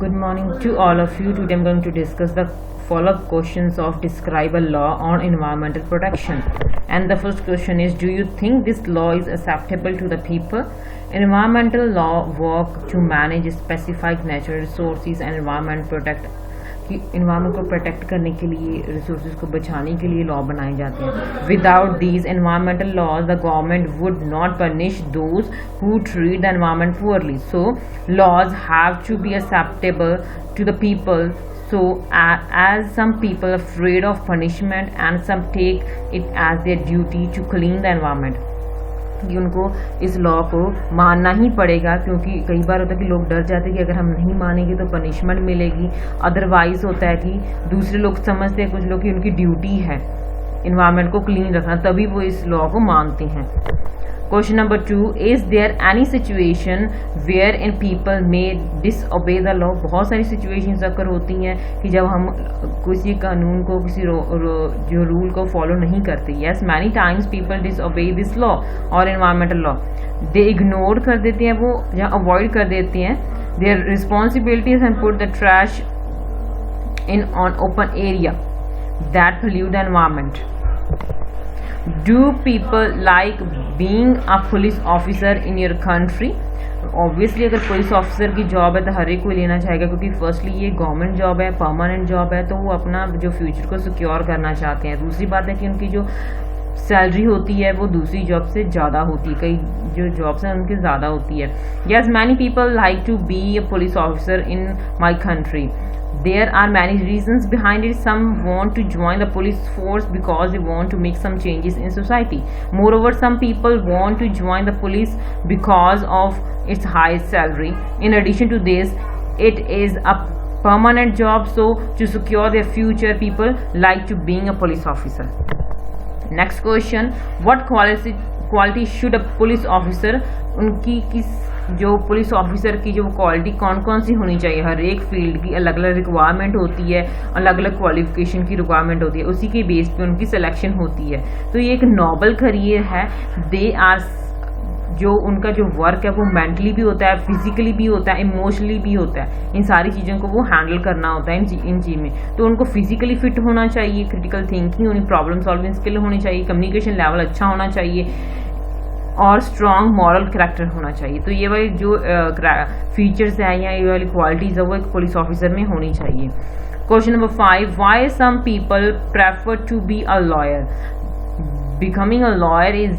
Good morning to all of you. Today I'm going to discuss the follow-up questions of describe a law on environmental protection. And the first question is, do you think this law is acceptable to the people? Environmental law work to manage specific natural resources and environment protect कि environment को protect करने के लिए, resources को बचाने के लिए law बनाए जाते हैं. Without these environmental laws the government would not punish those who treat the environment poorly. So laws have to be acceptable to the people. So as some people are afraid of punishment and some take it as their duty to clean the environment. कि उनको इस law को मानना ही पड़ेगा, क्योंकि कई बार होता है कि लोग डर जाते हैं कि अगर हम नहीं मानेंगे तो पनिशमेंट मिलेगी. अदरवाइज होता है कि दूसरे लोग समझते हैं, कुछ लोग, कि उनकी ड्यूटी है इन्वायरमेंट को क्लीन रखना, तभी वो इस लॉ को मानते हैं. Question number 2, is there any situation wherein people may disobey the law. बहुत सारी सिचुएशंस अक्सर होती हैं कि जब हम किसी कानून को, किसी जो रूल को फॉलो नहीं करते. Yes, many times people disobey this law और एनवायरमेंटल लॉ. दे इग्नोर कर देते हैं वो, या अवॉइड कर देते हैं there responsibilities and put the trash in on open area that pollute the environment. Do people like being a police officer in your country? Obviously अगर पुलिस ऑफिसर की जॉब है तो हर एक कोई लेना चाहेगा, क्योंकि फर्स्टली ये गवर्नमेंट जॉब है, परमानेंट जॉब है, तो वो अपना जो फ्यूचर को सिक्योर करना चाहते हैं. दूसरी बात है कि उनकी जो सैलरी होती है वो दूसरी जॉब से ज़्यादा होती है, कई जो जॉब्स हैं उनकी ज़्यादा होती है. Yes, many people like to be a police officer in my country. There are many reasons behind it. Some want to join the police force because they want to make some changes in society. Moreover, some people want to join the police because of its high salary. In addition to this, it is a permanent job, so to secure their future, people like to being a police officer. Next question, what quality should a police officer, उनकी किस जो police officer की जो quality कौन कौन सी होनी चाहिए. हर एक फील्ड की अलग अलग रिक्वायरमेंट होती है, अलग अलग क्वालिफिकेशन की रिक्वायरमेंट होती है, उसी के बेस पे उनकी सिलेक्शन होती है. तो ये एक नोबल करियर है. दे आर, जो उनका जो वर्क है वो मेंटली भी होता है, फिजिकली भी होता है, इमोशनली भी होता है. इन सारी चीज़ों को वो हैंडल करना होता है इन चीज़ में. तो उनको फिजिकली फिट होना चाहिए, क्रिटिकल थिंकिंग होनी, प्रॉब्लम सॉल्विंग स्किल होनी चाहिए, कम्युनिकेशन लेवल अच्छा होना चाहिए और स्ट्रॉन्ग मॉरल करैक्टर होना चाहिए. तो ये वाली जो फीचर्स हैं या ये वाली क्वालिटीज़ है वो एक पुलिस ऑफिसर में होनी चाहिए. Question number 5, why some people prefer to be a lawyer. Becoming a lawyer is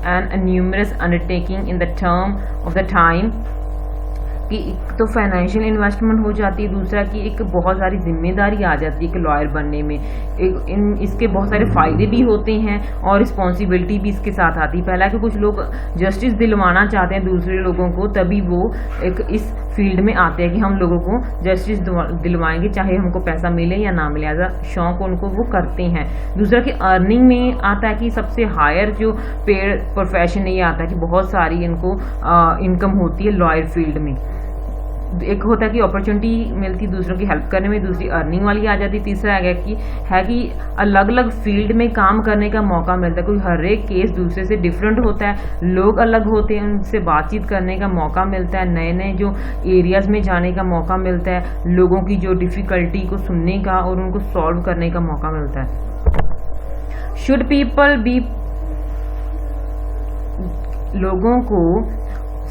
an numerous undertaking in the term of the time. कि एक तो फाइनेंशियल इन्वेस्टमेंट हो जाती है, दूसरा कि एक बहुत सारी जिम्मेदारी आ जाती है कि लॉयर बनने में. इसके बहुत सारे फ़ायदे भी होते हैं और रिस्पॉन्सिबिलिटी भी इसके साथ आती है. पहला कि कुछ लोग जस्टिस दिलवाना चाहते हैं दूसरे लोगों को, तभी वो एक इस फील्ड में आते हैं कि हम लोगों को जस्टिस दिलवाएंगे, चाहे हमको पैसा मिले या ना मिले. एज अ शौक उनको वो करते हैं. दूसरा कि अर्निंग में आता है कि सबसे हायर जो पेड प्रोफेशन ये आता है कि बहुत सारी इनको इनकम होती है लॉयर फील्ड में. एक होता है कि अपॉर्चुनिटी मिलती दूसरों की हेल्प करने में, दूसरी अर्निंग वाली आ जाती. तीसरा है कि अलग अलग फील्ड में काम करने का मौका मिलता है. कोई हर एक केस दूसरे से डिफरेंट होता है, लोग अलग होते हैं, उनसे बातचीत करने का मौका मिलता है, नए नए जो एरियाज में जाने का मौका मिलता है, लोगों की जो डिफ़िकल्टी को सुनने का और उनको सॉल्व करने का मौका मिलता है. शुड पीपल बी, लोगों को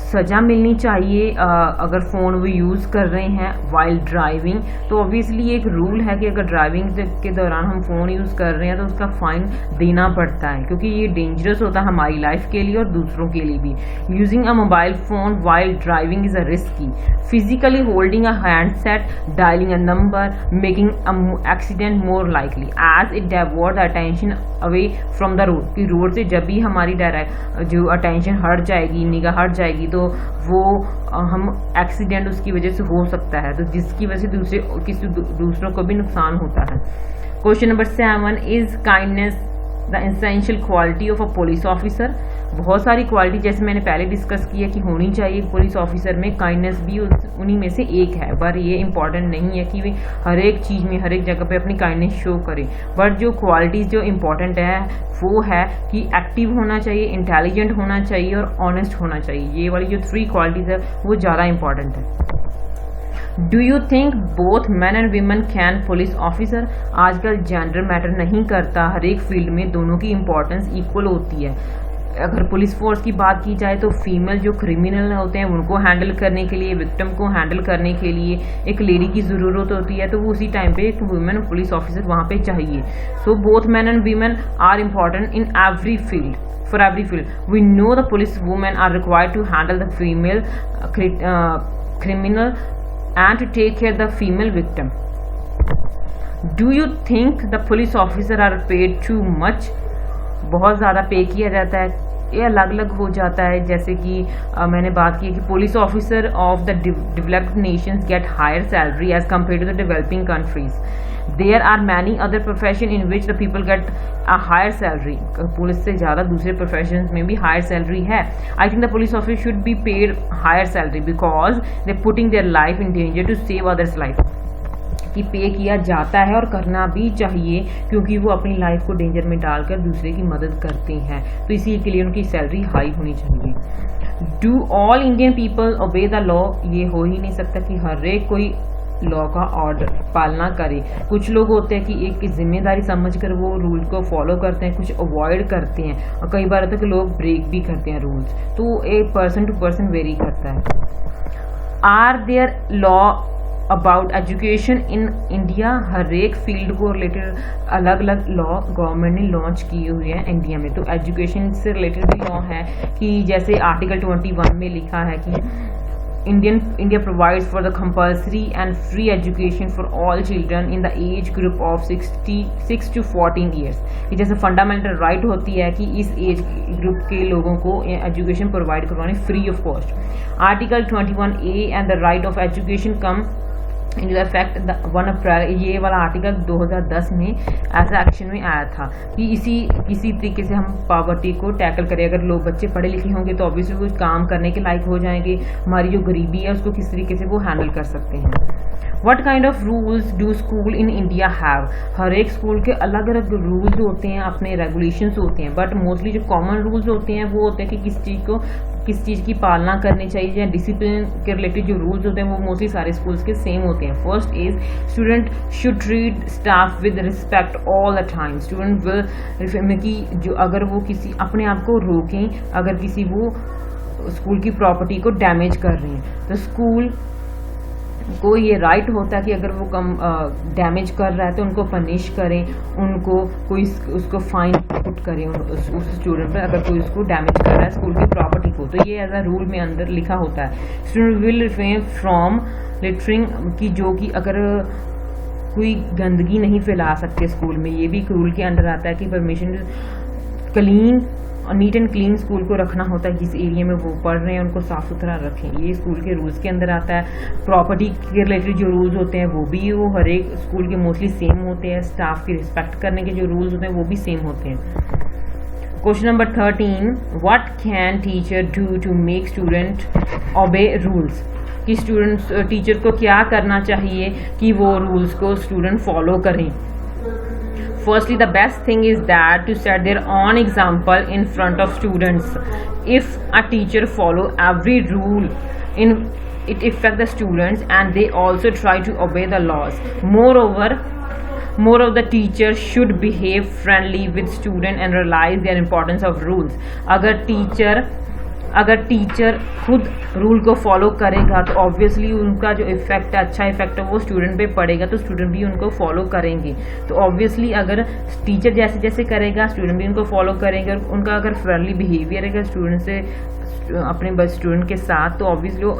सज़ा मिलनी चाहिए अगर फ़ोन वो यूज़ कर रहे हैं वाइल ड्राइविंग. तो ऑब्वियसली एक रूल है कि अगर ड्राइविंग के दौरान हम फ़ोन यूज़ कर रहे हैं तो उसका फ़ाइन देना पड़ता है, क्योंकि ये डेंजरस होता है हमारी लाइफ के लिए और दूसरों के लिए भी. Using a mobile phone while driving is a risky. Physically holding a handset, dialling a number, making a accident more likely as it divert the attention away from the road. कि road से जब भी हमारी जो attention हट जाएगी, निगाह हट जाएगी, तो वो हम एक्सीडेंट उसकी वजह से हो सकता है, तो जिसकी वजह से दूसरों को भी नुकसान होता है. Question number 7, is kindness the essential quality of a police officer. बहुत सारी क्वालिटी जैसे मैंने पहले डिस्कस किया कि होनी चाहिए पुलिस ऑफिसर में, काइंडनेस भी उन्हीं में से एक है. पर ये इंपॉर्टेंट नहीं है कि वे हर एक चीज़ में, हर एक जगह पे अपनी काइंडनेस शो करें. बट जो क्वालिटीज़ जो इंपॉर्टेंट है वो है कि एक्टिव होना चाहिए, इंटेलिजेंट होना चाहिए और ऑनेस्ट होना चाहिए. ये वाली जो 3 क्वालिटीज़ है वो ज़्यादा इंपॉर्टेंट है. Do you think both men and women can police officer? आजकल जेंडर मैटर नहीं करता, हर एक फील्ड में दोनों की इंपॉर्टेंस इक्वल होती है। अगर पुलिस फोर्स की बात की जाए तो फीमेल जो क्रिमिनल होते हैं उनको हैंडल करने के लिए, विक्टिम को हैंडल करने के लिए एक लेडी की ज़रूरत होती है, तो वो उसी टाइम पे एक वुमेन पुलिस ऑफिसर वहाँ पे चाहिए। So both men and women are important in every field. For every field, we know the police women are required to handle the female criminal and to take care of the female victim. Do you think the police officer are paid too much? बहुत ज़्यादा पे किया जाता है, ये अलग अलग हो जाता है। जैसे कि मैंने बात की कि police officer of the developed nations get higher salary as compare to the developing countries. There are many other profession in which the people get a higher salary. Police से ज़्यादा दूसरे प्रोफेशन में भी हायर सैलरी है। I think the police officer should be paid higher salary because they putting their life in danger to save others life. कि पे किया जाता है और करना भी चाहिए क्योंकि वो अपनी लाइफ को डेंजर में डालकर दूसरे की मदद करते हैं, तो इसी के लिए उनकी सैलरी हाई होनी चाहिए। Do all Indian people obey the law? ये हो ही नहीं सकता कि हर एक कोई लॉ का ऑर्डर पालना करे। कुछ लोग होते हैं कि एक जिम्मेदारी समझकर वो रूल को फॉलो करते हैं, कुछ अवॉइड करते हैं, और कई बार होता है कि लोग ब्रेक भी करते हैं रूल्स, तो एक पर्सन टू पर्सन वेरी करता है। Are there law about education in India? हर एक फील्ड को रिलेटेड अलग अलग लॉ गवर्नमेंट ने लॉन्च किए हुए हैं इंडिया में। तो एजुकेशन से रिलेटेड भी लॉ है कि जैसे आर्टिकल 21 में लिखा है कि India provides for the compulsory and free education for all children in the age group of 6 to 14 years। कि जैसे फंडामेंटल राइट होती है कि इस एज ग्रुप के लोगों को एजुकेशन प्रोवाइड करवानी free of cost. Article 21A and the right of education come in effect 1 अप्रैल। ये वाला आर्टिकल 2010 में ऐसा एक्शन में आया था कि किसी तरीके से हम पॉवर्टी को टैकल करें। अगर लोग बच्चे पढ़े लिखे होंगे तो ऑब्वियसली कुछ काम करने के लायक हो जाएंगे, हमारी जो गरीबी है उसको किस तरीके से वो हैंडल कर सकते हैं। What kind of rules do school in India have? हर एक स्कूल के अलग अलग रूल्स होते हैं, अपने रेगुलेशंस होते हैं, बट मोस्टली जो कॉमन रूल्स होते हैं वो होते हैं कि किस चीज़ की पालना करनी चाहिए, या डिसिप्लिन के रिलेटेड जो रूल्स होते हैं वो मोस्टली सारे स्कूल्स के सेम होते हैं। First is student should treat staff with respect all the time. Student will कि जो अगर वो किसी अपने आप को रोकें, अगर किसी वो स्कूल की प्रॉपर्टी को डैमेज कर रहे हैं तो स्कूल को ये राइट होता है कि अगर वो कम डैमेज कर रहा है तो उनको पनिश करें, उनको कोई उसको फाइन पुट करें उस स्टूडेंट पर अगर कोई उसको डैमेज कर रहा है स्कूल की प्रॉपर्टी को। तो ये एज अ रूल में अंदर लिखा होता है। Student will refrain from littering की जो कि अगर कोई गंदगी नहीं फैला सकते स्कूल में, ये भी रूल के अंडर आता है कि परमिशन क्लीन और नीट एंड क्लीन स्कूल को रखना होता है। जिस एरिया में वो पढ़ रहे हैं उनको साफ सुथरा रखें, ये स्कूल के रूल्स के अंदर आता है। प्रॉपर्टी के रिलेटेड जो रूल्स होते हैं वो भी वो हर एक स्कूल के मोस्टली सेम होते हैं। स्टाफ की रिस्पेक्ट करने के जो रूल्स होते हैं वो भी सेम होते हैं। Question number 13, what can teacher do to make student obey rules? कि स्टूडेंट्स टीचर को क्या करना चाहिए कि वो रूल्स को स्टूडेंट फॉलो करें। Firstly, the best thing is that to set their own example in front of students. If a teacher follow every rule, it affects the students and they also try to obey the laws. Moreover, the teacher should behave friendly with student and realize their importance of rules. अगर teacher खुद rule को follow करेगा तो obviously उनका जो effect है, अच्छा effect है, वो स्टूडेंट पे पड़ेगा, तो स्टूडेंट भी उनको फॉलो करेंगे। तो ऑब्वियसली अगर टीचर जैसे जैसे करेगा स्टूडेंट भी उनको फॉलो करेंगे, और उनका अगर फ्रेंडली बिहेवियर है स्टूडेंट से अपने स्टूडेंट के साथ, तो ऑब्वियसली वो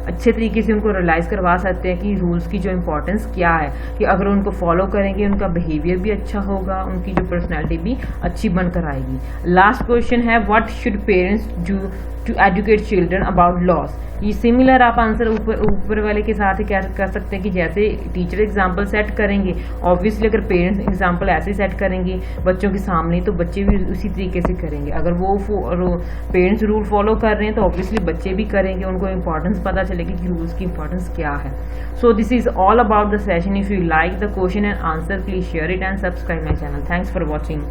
अच्छे तरीके से उनको रियलाइज़ करवा सकते हैं कि रूल्स की जो इम्पोर्टेंस क्या है, कि अगर उनको फॉलो करेंगे उनका बिहेवियर भी अच्छा होगा, उनकी जो पर्सनैलिटी भी अच्छी बनकर आएगी। लास्ट क्वेश्चन है, what should parents do to educate children about laws? ये सिमिलर आप आंसर ऊपर वाले के साथ ही क्या कर सकते हैं कि जैसे टीचर एग्जाम्पल सेट करेंगे, ऑब्वियसली अगर पेरेंट्स एग्जाम्पल ऐसे सेट करेंगे बच्चों के सामने तो बच्चे भी उसी तरीके से करेंगे। अगर वो पेरेंट्स रूल फॉलो कर रहे हैं तो ऑब्वियसली बच्चे भी करेंगे, उनको इंपॉर्टेंस पता चलेगी कि रूल्स की इंपॉर्टेंस क्या है। So this is all about the session. If you like the question and answer please share it and subscribe my channel. Thanks for watching.